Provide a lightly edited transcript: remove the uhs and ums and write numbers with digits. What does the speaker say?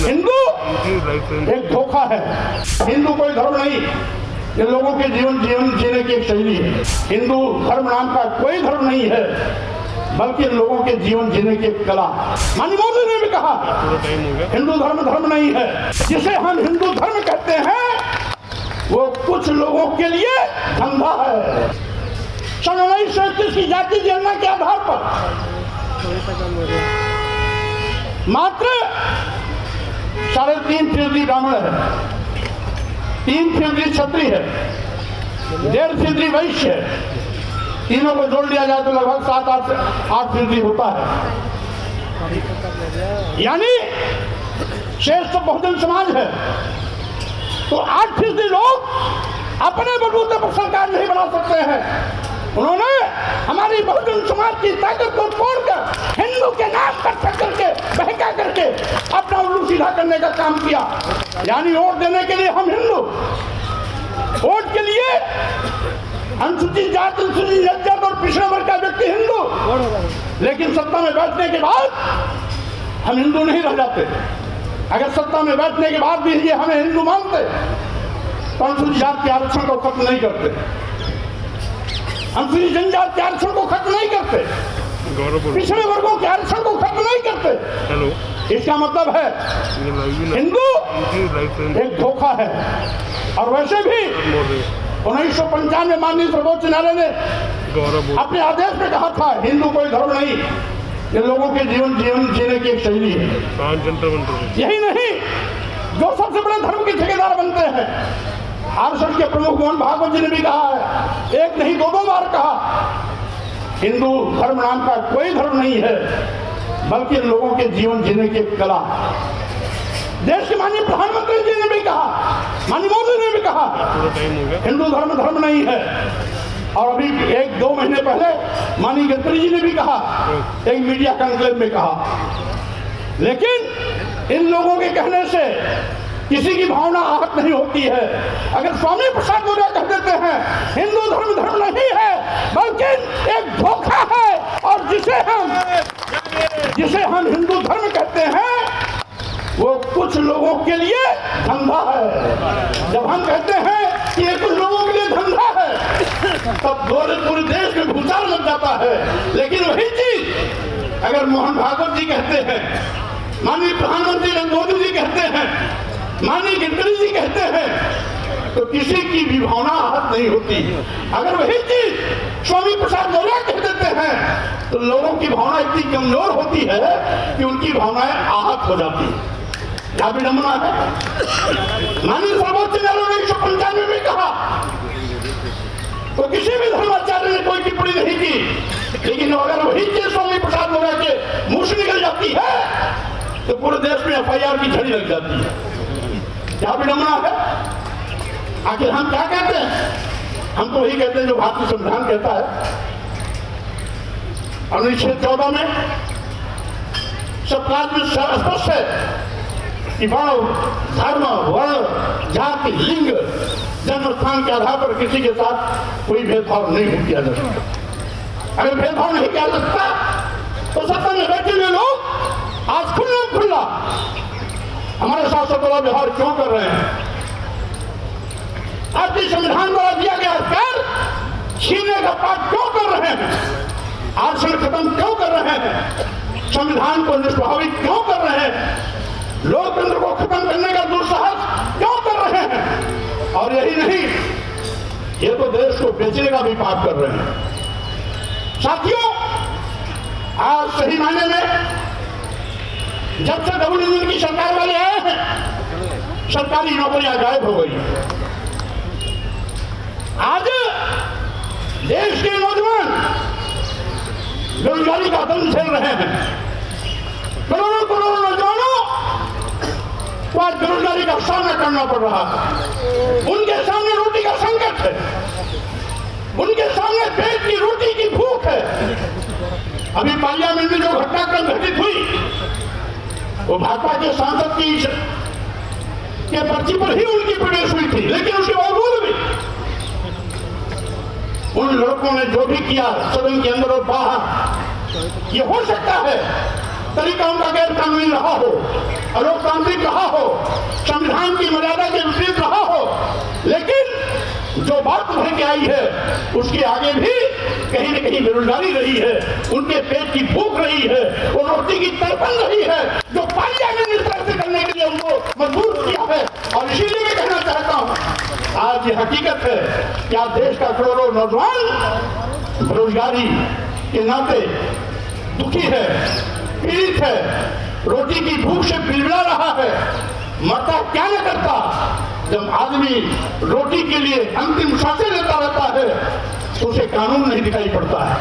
हिंदू एक धोखा है। हिंदू कोई धर्म नहीं, ये लोगों के जीवन जीने की एक शैली है। हिंदू धर्म नाम का कोई धर्म नहीं है, बल्कि लोगों के जीवन जीने की एक कला। माननीय मोदी ने भी कहा हिंदू धर्म नहीं है। जिसे हम हिंदू धर्म कहते हैं वो कुछ लोगों के लिए धंधा है। सन 1931 की जाति जनगणना के आधार पर मात्र 3.5% ब्राह्मण है, 3% क्षत्रिय है, 1.5% वैश्य है। तीनों को जोड़ लिया जाए तो लगभग 7-8% होता है। यानी शेष तो बहुजन समाज है। तो 8% लोग अपने बलबूते पर सरकार नहीं बना सकते हैं। उन्होंने हमारी बहुजन समाज की ताकत को तोड़कर हिंदू के नाम पर टक्कर के बहका करके अपना उल्लू सीधा करने का काम किया। यानी वोट देने के लिए हम हिंदू, वोट के लिए अनुसूचित जाति, अनुसूचित जनजाति और पिछड़े वर्ग का व्यक्ति हिंदू, लेकिन सत्ता में बैठने के बाद हम हिंदू नहीं रह जाते। अगर सत्ता में बैठने के बाद भी ये हमें हिंदू मानते तो अनुसूचित जाति के आरक्षण को खत्म नहीं करते, अनुसूचित जनजाति के आरक्षण को खत्म नहीं करते, पिछड़े वर्गों के आरक्षण को खत्म नहीं करते। इसका मतलब है हिंदू एक धोखा है। और वैसे भी 1995 में माननीय सर्वोच्च न्यायालय ने अपने आदेश में कहा था हिंदू कोई धर्म नहीं, ये लोगों के जीवन जीने की एक शैली है। यही नहीं, जो सबसे बड़े धर्म के ठेकेदार बनते हैं, आरएसएस के प्रमुख मोहन भागवत जी ने भी कहा है, एक नहीं 2 बार कहा, हिंदू धर्म नाम का कोई धर्म नहीं है, बल्कि लोगों के जीवन जीने की एक कला। देश के माननीय प्रधानमंत्री जी ने भी कहा, माननीय मोदी ने भी कहा हिंदू धर्म नहीं है। और अभी 1-2 महीने पहले माननीय गडकरी जी ने भी कहा, एक मीडिया कॉन्क्लेव में कहा। लेकिन इन लोगों के कहने से किसी की भावना आहत नहीं होती है। अगर स्वामी प्रसाद मौर्य कह देते हैं हिंदू धर्म नहीं है बल्कि एक धोखा है, और जिसे हम हिंदू धर्म कहते हैं वो कुछ लोगों के लिए धंधा है। जब हम कहते हैं कि ये कुछ लोगों के लिए धंधा है तब पूरे देश में भूचाल मच जाता है। लेकिन वही चीज अगर मोहन भागवत जी कहते हैं, माननीय प्रधानमंत्री नरेंद्र मोदी जी कहते हैं, माननीय गडकरी जी कहते हैं, तो किसी की भी भावना आहत नहीं होती। अगर वही चीज स्वामी प्रसाद मौर्य कह देते हैं तो लोगों की भावना इतनी कमजोर होती है कि उनकी भावनाएं आहत हो जाती है। क्या विडंबना है। माननीय सर्वोच्च न्यायालय ने 1995 में कहा तो किसी भी धर्माचार्य ने कोई टिप्पणी नहीं की, लेकिन अगर वही चीज स्वामी प्रसाद मौर्य के मुंह से निकल जाती है तो पूरे देश में FIR की झड़ी लग जाती है। क्या विडंबना है। आखिर हम क्या कहते हैं? हम तो वही कहते हैं जो भारतीय संविधान कहता है। अनुच्छेद 14 में सबका स्पष्ट है कि धर्म, वर्ण, जाति, लिंग, जन्म स्थान के आधार पर किसी के साथ कोई भेदभाव नहीं किया जा सकता। अगर भेदभाव नहीं किया जा सकता तो सत्ता में बैठे हुए लोग आज खुला हमारे साथ सत्ता व्यवहार क्यों कर रहे हैं? भारतीय संविधान द्वारा दिया गया अधिकार छीनने का पाप क्यों कर रहे हैं? आरक्षण खत्म क्यों कर रहे हैं? संविधान को निष्प्रभावित क्यों कर रहे हैं? लोकतंत्र को खत्म करने का दुस्साहस क्यों कर रहे हैं? और यही नहीं, ये तो देश को बेचने का भी पाप कर रहे हैं। साथियों, आज सही मायने में जब से डबल इंजन की सरकार वाले आए हैं सरकारी नौकरियां गायब हो गई। आज देश के नौजवान बेरोजगारी का दंड झेल रहे हैं। करोड़ों नौजवानों को आज बेरोजगारी का सामना करना पड़ रहा है। उनके सामने रोटी का संकट है, उनके सामने पेट की रोटी की भूख है। अभी पार्लियामेंट में जो घटनाक्रम घटित हुई वो भाजपा के सांसद के पर्ची पर ही उनकी प्रवेश हुई थी, लेकिन उसके बावजूद भी उन लड़कों ने जो भी किया सदन के अंदर और बाहर, ये हो सकता है तरीका उनका गैर कानूनी रहा हो, अलोकतांत्रिक रहा हो, संविधान की मर्यादा के विपरीत रहा हो, लेकिन जो बात उभर के आई है उसके आगे भी कहीं न कहीं बेरोजगारी रही है, उनके पेट की भूख रही है, वो रोटी की तड़पन रही है, जो पार्लियामेंट में इस तरह से करने के लिए उनको मजबूर किया है। और इसीलिए मैं कहना चाहता हूं, आज ये हकीकत है कि आज देश का करोड़ों नौजवान बेरोजगारी के नाते दुखी है, पीड़ित है, रोटी की भूख से बिलबिला रहा है। मरता क्या न करता, जब आदमी रोटी के लिए अंतिम सांसें लेता रहता है तो उसे कानून नहीं दिखाई पड़ता है।